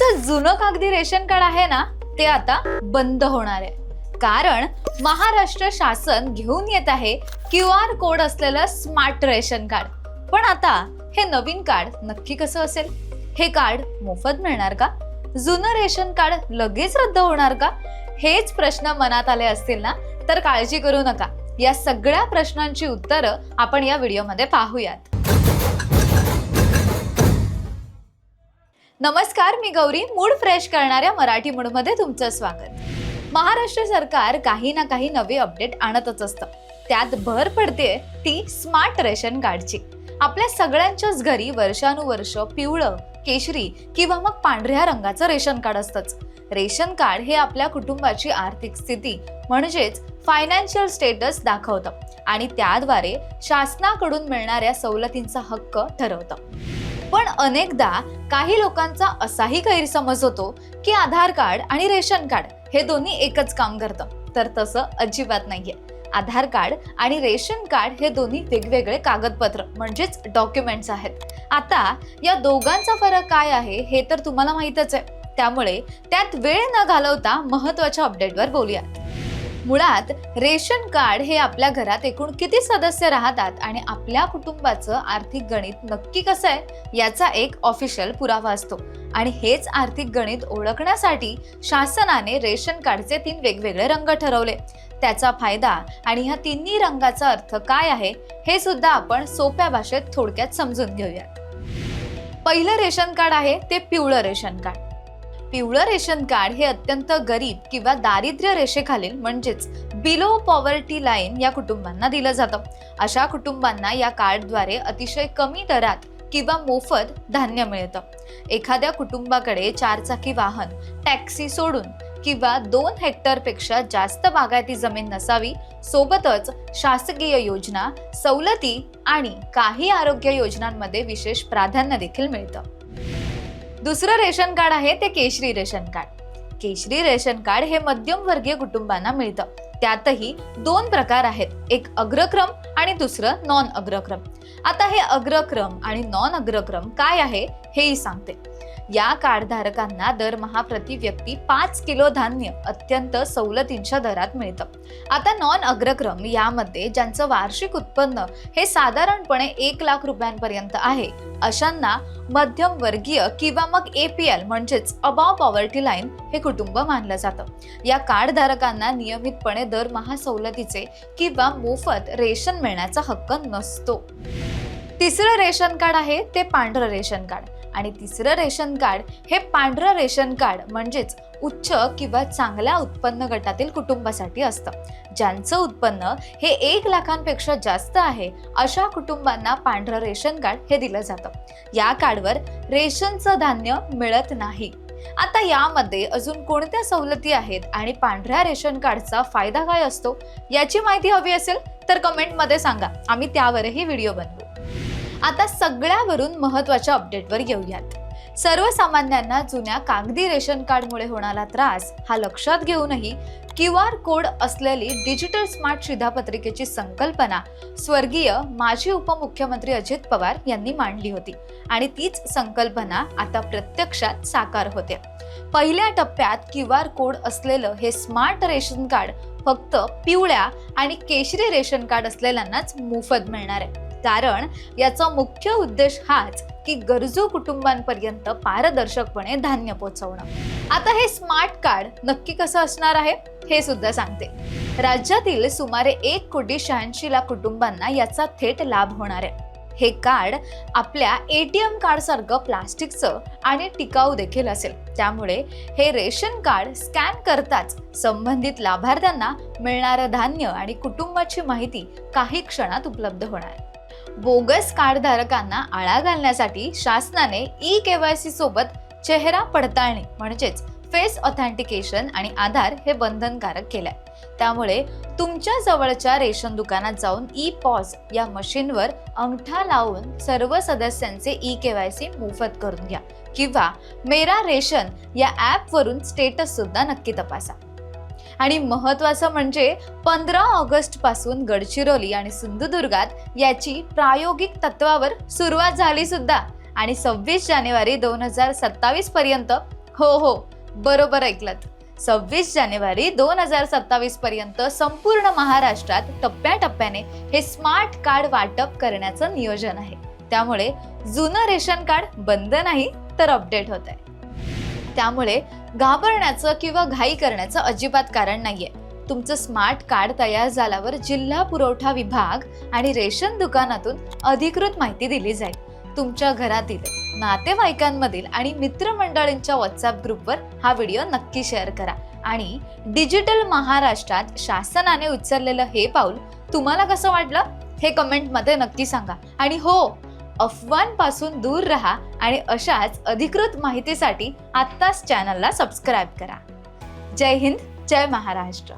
तुमचं जुनं कागदी रेशन कार्ड आहे ना, ते आता बंद होणार आहे. कारण महाराष्ट्र शासन घेऊन येत आहे QR कोड असलेलं स्मार्ट रेशन कार्ड. पण आता हे नवीन कार्ड नक्की कसं असेल? हे कार्ड मोफत मिळणार का? जुनं रेशन कार्ड लगेच रद्द होणार का? हेच प्रश्न मनात आले असतील ना, तर काळजी करू नका. या सगळ्या प्रश्नांची उत्तरं आपण या व्हिडिओमध्ये पाहूयात. नमस्कार, मी गौरी. मूड फ्रेश करणाऱ्या मराठी मूडमध्ये तुमचं स्वागत. महाराष्ट्र सरकार काही ना काही नवे अपडेट आणतच असतं. त्यात भर पडते ती स्मार्ट रेशन कार्डची. आपल्या सगळ्यांच्याच घरी वर्षानुवर्ष पिवळं, केशरी किंवा मग पांढऱ्या रंगाचं रेशन कार्ड असतंच. रेशन कार्ड हे आपल्या कुटुंबाची आर्थिक स्थिती म्हणजेच फायनान्शियल स्टेटस दाखवतं आणि त्याद्वारे शासनाकडून मिळणाऱ्या सवलतींचा हक्क ठरवतं. पण अनेकदा काही लोकांचा असाही गैरसमज होतो की आधार कार्ड आणि रेशन कार्ड हे दोन्ही एकच काम करतं. तर तसं अजिबात नाहीये. आधार कार्ड आणि रेशन कार्ड हे दोन्ही वेगवेगळे कागदपत्र म्हणजेच डॉक्युमेंट्स आहेत. आता या दोघांचा फरक काय आहे हे तर तुम्हाला माहीतच आहे. त्यामुळे त्यात वेळ न घालवता महत्त्वाच्या अपडेटवर बोलूयात. मुळात रेशन कार्ड हे आपल्या घरात एकूण किती सदस्य राहतात आणि आपल्या कुटुंबाचं आर्थिक गणित नक्की कसं आहे याचा एक ऑफिशियल पुरावा असतो. आणि हेच आर्थिक गणित ओळखण्यासाठी शासनाने रेशन कार्डचे 3 वेगवेगळे रंग ठरवले. त्याचा फायदा आणि ह्या तिन्ही रंगाचा अर्थ काय आहे हे सुद्धा आपण सोप्या भाषेत थोडक्यात समजून घेऊयात. पहिलं रेशन कार्ड आहे ते पिवळं रेशन कार्ड. पिवळं रेशन कार्ड हे अत्यंत गरीब किंवा दारिद्र्य रेषेखालील म्हणजेच बिलो पॉवर्टी लाईन या कुटुंबांना दिलं जातं. अशा कुटुंबांना या कार्डद्वारे अतिशय कमी दरात किंवा मोफत धान्य मिळतं. एखाद्या कुटुंबाकडे 4 चाकी वाहन, टॅक्सी सोडून किंवा 2 हेक्टरपेक्षा जास्त बागायती जमीन नसावी. सोबतच शासकीय योजना, सवलती आणि काही आरोग्य योजनांमध्ये विशेष प्राधान्य देखील मिळतं. दुसरं रेशन कार्ड आहे ते केशरी रेशन कार्ड. केशरी रेशन कार्ड हे मध्यमवर्गीय कुटुंबांना मिळतं. त्यातही 2 प्रकार आहेत, एक अग्रक्रम आणि दुसरं नॉन अग्रक्रम. आता हे अग्रक्रम आणि नॉन अग्रक्रम काय आहे हेही सांगते. या कार्ड धारकांना दरमहा प्रति व्यक्ती 5 किलो धान्य अत्यंत सवलतींच्या दरात मिळतं. आता नॉन अग्रक्रम यामध्ये ज्यांचं वार्षिक उत्पन्न हे साधारणपणे 1 लाख रुपयांपर्यंत आहे अशांना मध्यम वर्गीय किंवा मग APL म्हणजेच अबॉव पॉवर्टी लाईन हे कुटुंब मानलं जातं. या कार्ड धारकांना नियमितपणे दरमहा सवलतीचे किंवा मोफत रेशन मिळण्याचा हक्क नसतो. तिसरं रेशन कार्ड आहे ते पांढरं रेशन कार्ड. आणि तिसरं रेशन कार्ड हे पांढरं रेशन कार्ड म्हणजेच उच्च किंवा चांगल्या उत्पन्न गटातील कुटुंबासाठी असतं. ज्यांचं उत्पन्न हे 1 लाखांपेक्षा जास्त आहे अशा कुटुंबांना पांढरं रेशन कार्ड हे दिलं जातं. या कार्डवर रेशनचं धान्य मिळत नाही. आता यामध्ये अजून कोणत्या सवलती आहेत आणि पांढऱ्या रेशन कार्डचा फायदा काय असतो याची माहिती हवी असेल तर कमेंटमध्ये सांगा, आम्ही त्यावरही व्हिडिओ बनवू. आता सगळ्यावरून महत्त्वाच्या अपडेटवर येऊयात. सर्वसामान्यांना जुन्या कागदी रेशन कार्डमुळे होणारा त्रास हा लक्षात घेऊनही QR कोड असलेली डिजिटल स्मार्ट शिधापत्रिकेची संकल्पना स्वर्गीय माजी उपमुख्यमंत्री अजित पवार यांनी मांडली होती आणि तीच संकल्पना आता प्रत्यक्षात साकार होते. पहिल्या टप्प्यात QR कोड असलेलं हे स्मार्ट रेशन कार्ड फक्त पिवळ्या आणि केशरी रेशन कार्ड असलेल्यांनाच मोफत मिळणार आहे. कारण याचा मुख्य उद्देश हाच की गरजू कुटुंबांपर्यंत पारदर्शकपणे धान्य पोहोचवणं. आता हे स्मार्ट कार्ड नक्की कसं असणार आहे हे सुद्धा सांगते. राज्यातील सुमारे 1,86,00,000 कुटुंबांना याचा थेट लाभ होणार आहे. हे कार्ड आपल्या ATM कार्ड सारखं प्लास्टिकचं आणि टिकाऊ देखील असेल. त्यामुळे हे रेशन कार्ड स्कॅन करताच संबंधित लाभार्थ्यांना मिळणारं धान्य आणि कुटुंबाची माहिती काही क्षणात उपलब्ध होणार. बोगस कार्ड धारकांना आळा घालण्यासाठी शासनाने eKYC सोबत चेहरा पडताळणी म्हणजेच फेस ऑथेंटिकेशन आणि आधार हे बंधनकारक केलंय. त्यामुळे तुमच्या जवळच्या रेशन दुकानात जाऊन ePOS या मशीनवर अंगठा लावून सर्व सदस्यांचे eKYC मोफत करून घ्या किंवा मेरा रेशन या ॲपवरून स्टेटस सुद्धा नक्की तपासा. आणि महत्त्वाचं म्हणजे 15 ऑगस्ट पासून गडचिरोली आणि सिंधुदुर्गात याची प्रायोगिक तत्वावर सुरुवात झाली सुद्धा आणि 26 जानेवारी 2027 पर्यंत हो, बरोबर ऐकलत. 26 जानेवारी 2027 पर्यंत संपूर्ण महाराष्ट्रात टप्प्याटप्प्याने हे स्मार्ट कार्ड वाटप करण्याचं नियोजन आहे. त्यामुळे जुनं रेशन कार्ड बंद नाही तर अपडेट होत आहे. त्यामुळे घाबरण्याचं किंवा घाई करण्याचं अजिबात कारण नाहीये. तुमचं स्मार्ट कार्ड तयार झाल्यावर जिल्हा पुरवठा विभाग आणि रेशन दुकानातून अधिकृत माहिती दिली जाईल. तुमच्या घरातील, नातेवाईकांमधील आणि मित्रमंडळींच्या व्हॉट्सअप ग्रुपवर हा व्हिडिओ नक्की शेअर करा. आणि डिजिटल महाराष्ट्रात शासनाने उचललेलं हे पाऊल तुम्हाला कसं वाटलं हे कमेंटमध्ये नक्की सांगा. आणि हो, अफवांपासून दूर राहा आणि अशाच अधिकृत माहितीसाठी आत्ताच चॅनलला सबस्क्राईब करा. जय हिंद, जय महाराष्ट्र.